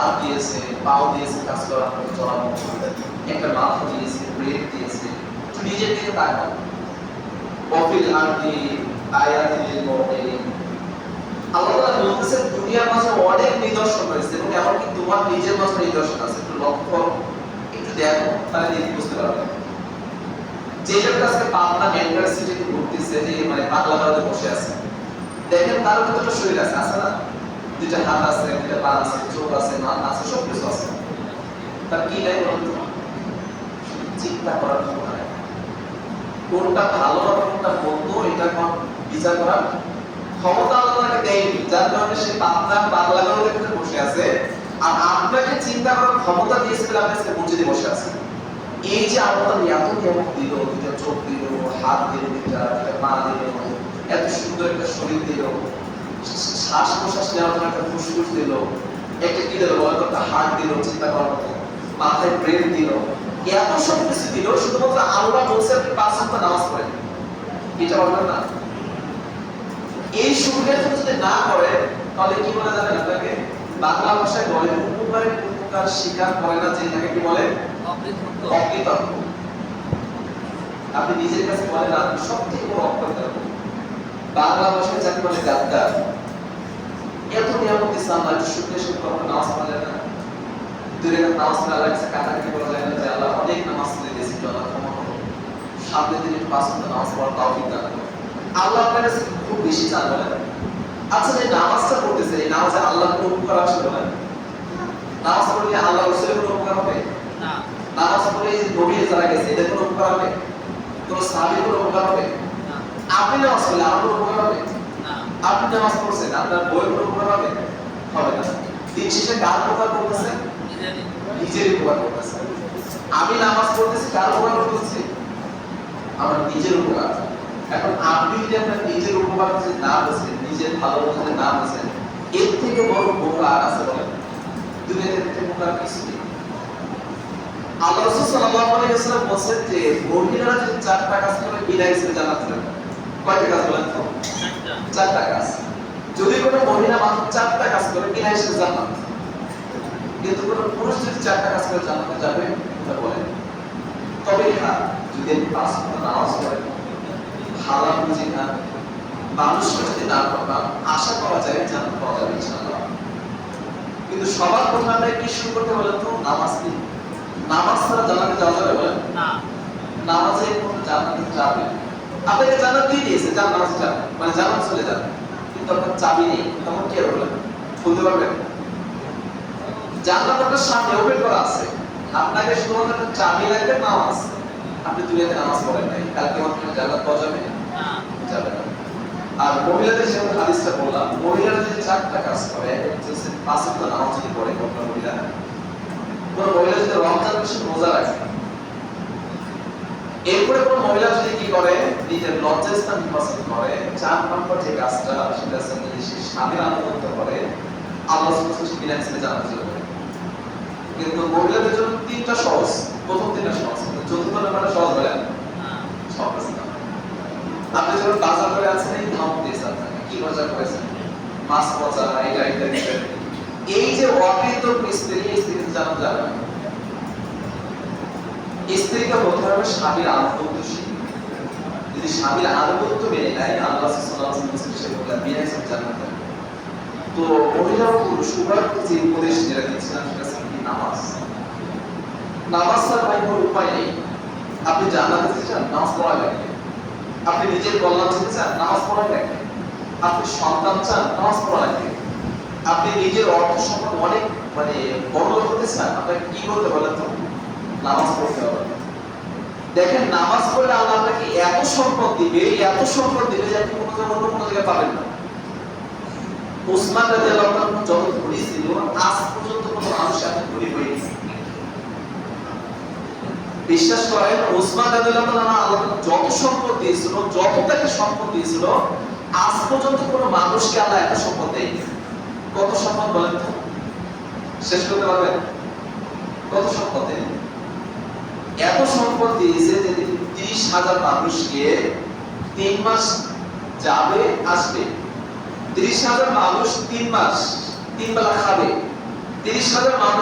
হাত দিয়েছে, পাও দিয়েছে কাজ করার মতো চলার মতো, একটা মাথা দিয়েছে, ব্রেন দিয়েছে। তুই নিজের দিকে তাকাও। ওয়াফিল আরদি আয়াতিল মুমিনিন, আল্লাহ তাআলা বলতেছেন দুনিয়ার মাঝে অনেক নিদর্শন রয়েছে এবং এমনকি তোমার নিজের মাঝে নিদর্শন আছে। একটু লক্ষ্য একটু দেখো, তাহলে দেখে বুঝতে পারবে। যে লোকটা আজকে পাবনা মেন্টাল সিটিতে ঘুরতেছে, যে মানে পাগলা বাড়িতে বসে আছে, দেখেন তার কতটা শরীর আছে, আছে না? দুইটা হাত আছে, দুইটা পা আছে, চোখ আছে, মাথা আছে, সব কিছু আছে। তার কি নাই বলতো? চিন্তা করার ক্ষমতা নাই। কোনটা ভালো আর কোনটা মন্দ এটা কোন বিচার করার ক্ষমতা আল্লাহকে দেয়নি, যার কারণে সে পাগলা বাড়িতে বসে আছে। আর আপনাকে চিন্তা করার ক্ষমতা দিয়েছিল, আপনি আজকে মসজিদে বসে আছেন। এই যে আল্লাহ এত নিয়ামত দিল, দুইটা চোখ দিল, হাত দিল, দুইটা পা দিল, এত সুন্দর একটা শরীর দিল, শ্বাস প্রশ্বাস নেওয়ার জন্য একটা ফুসফুস দিল, একটা কি দিল বলতো, একটা হার্ট দিল চিন্তা করার মতো, মাথায় ব্রেন দিল, এত সব কিছু দিল। শুধুমাত্র আল্লাহ বলছে আপনি ৫ ওয়াক্ত নামাজ পড়েন, এটা বলবেন না? এই সুবিধা যদি না করে তাহলে কি বলে জানেন আপনাকে? বাংলা ভাষায় বলে উপকারের উপকার স্বীকার করে না, যেটাকে কি বলে? অকৃতজ্ঞ। আপনি নিজের কাছে বলেন আপনি সবথেকে বড় অকৃতজ্ঞ। বাংলা ভাষায় যাকে বলে গাদ্দার। এত নিয়ামত ইসলাম আল্লাহ শুকরিয়া শুকর করে নামাজ পড়ে না, দূরে নামাজ পড়ে আল্লাহর কাছে কাটাকাটি করা যায় না যে আল্লাহ অনেক নামাজ পড়ে দিয়েছি, আল্লাহ ক্ষমা করো, সামনে দিনে ৫ ওয়াক্ত নামাজ পড়ার তৌফিক দান করো। আল্লাহ আপনার কাছে খুব বেশি চান বলেন। আচ্ছা, যে নামাজটা পড়তেছে, এই নামাজে আল্লাহর কোনো উপকার আছে বলেন? নামাজ পড়লে আল্লাহ রাসূলের কোনো উপকার হবে না? নামাজ পড়লে এই যে নবী যারা গেছে এদের কোনো উপকার হবে? কোনো সাহাবীর কোনো উপকার হবে না? আপনি নামাজ পড়লে আপনার কোনো উপকার হবে না? আপনি নামাজ পড়ছেন, আপনার বইয়ের কোনো উপকার হবে না? দিন শেষে কার উপকার করতেছেন? নিজের উপকার করতেছেন। আমি নামাজ পড়তেছি, কার উপকার করতেছি? আমার নিজের উপকার। এখন আপনি যদি আপনার নিজের উপকার যদি না বোঝেন, নিজের ভালো যদি না বোঝেন, এর থেকে বড় উপকার আছে বলেন? দুনিয়াতে থেকে উপকার কিছু নেই। আল্লাহ রাসূল সাল্লাল্লাহু আলাইহি ওয়াসাল্লাম বলেন যে মহিলারা যদি 4টা কাজ করে বিনা হিসেবে জান্নাতে যাবে। কয়টা কাজ বলেন তো? 4টা কাজ। যদি কোনো মহিলা মাত্র 4টা কাজ করে বিনা হিসেবে জান্নাত, কিন্তু কোনো পুরুষ যদি 4টা কাজ করে জান্নাতে যাবে, এটা বলেন। তবে হ্যাঁ, যদি 5 ওয়াক্ত নামাজ পড়েন, হালাল রুজি খান, মানুষকে যদি না করবেন, আশা করা যায় জান্নাত পাওয়া যাবে ইনশাআল্লাহ। কিন্তু সবার প্রথমে আমরা কি শুরু করতে বলেন তো? নামাজ দিয়ে। নামাজ ছাড়া জান্নাতে যাওয়া যাবে বলেন? না। নামাজে কোনো জান্নাতে যাবে। আপনাকে জান্নাত দিয়ে দিয়েছে, যান নামাজে যান, মানে জান্নাত চলে যান, কিন্তু আপনার চাবি নেই, তখন কি হবে বলেন? খুলতে পারবেন? জান্নাত আপনার সামনে ওপেন করা আছে, আপনাকে শুধুমাত্র একটা চাবি লাগবে, নামাজ। আপনি দুনিয়াতে নামাজ পড়েন নাই, কালকে মাত্র জান্নাত পাওয়া যাবে না? যাবে না। আর মহিলাদের যেমন হাদিসটা বললাম, মহিলারা যদি 4টা কাজ করে, হচ্ছে 5 ওয়াক্ত নামাজ যদি পড়ে কোন মহিলা, কোন মহিলা যদি রমজান মাসে রোজা রাখে, এরপরে কোন মহিলা যদি কি করে, নিজের লজ্জাস্থান নির্বাচন করে, 4 নম্বর যে কাজটা সেটা হচ্ছে যদি সে স্বামীর আনুগত্য করে, আল্লাহ সুবহানাহু ওয়া তাআলা বিনা হিসেবে জান্নাতে যাবে। কিন্তু মহিলাদের জন্য 3টা সহজ, প্রথম 3টা সহজ, চতুর্থ নাম্বারটা সহজ বলেন? সহজ না। আপনি যখন বাজার করে আছেন, এই ধাম দিয়েছে আপনাকে, কি বাজার করেছেন? মাছ পচা, এটা এটা এটা। এই যে অকৃতজ্ঞ স্ত্রী, এই স্ত্রীকে জানা যাবে না। স্ত্রীকে বলতে হবে স্বামীর আনুগত্যশীল। যদি স্বামীর আনুগত্য মেনে নেয়, আল্লাহ সাল্লাল্লাহু আলাইহি ওয়াসাল্লাম সে বললেন বিনা হিসাবে জান্নাত পাবে। তো মহিলা ও পুরুষ উভয়কে যে উপদেশ যেটা দিচ্ছিলাম সেটা হচ্ছে কি? নামাজ। নামাজ ছাড়া ভাই কোনো উপায় নেই। আপনি জান্নাতে যেতে চান, নামাজ পড়া লাগবে। আপনি নিজের কল্যাণ চাইতে চান, নামাজ পড়া লাগবে। আপনি সন্তান চান, নামাজ পড়া লাগবে। আপনি নিজের অর্থ সম্পদ অনেক মানে বড় হতে চান, আপনাকে কি করতে বলেন তো? নামাজ পড়তে হবে। দেখেন, নামাজ পড়লে আল্লাহ আপনাকে এত সম্পদ দিবে, এত সম্পদ দিবে যে আপনি কোনো অন্য কোনো জায়গায় পাবেন না। উসমান রাদিয়াল্লাহু আনহু যত ধনী ছিল, আজ পর্যন্ত কোনো মানুষ এত ধনী হয়নি। বিশ্বাস করেন, উসমান রাদিয়াল্লাহু আনহু আল্লাহ যত সম্পদ দিয়েছিল, যত তাকে সম্পদ দিয়েছিল, আজ পর্যন্ত কোনো মানুষকে আল্লাহ এত সম্পদ দেয়নি। কত সম্পদ বলেন তো? শেষ করতে পারবেন? কত সম্পদ দেয়? এত সম্পদ দিয়েছে যে 30,000 মানুষকে 3 মাস যাবে আসবে, 30,000 মানুষ 3 মাস 3 বেলা খাবে, 30,000 মানুষ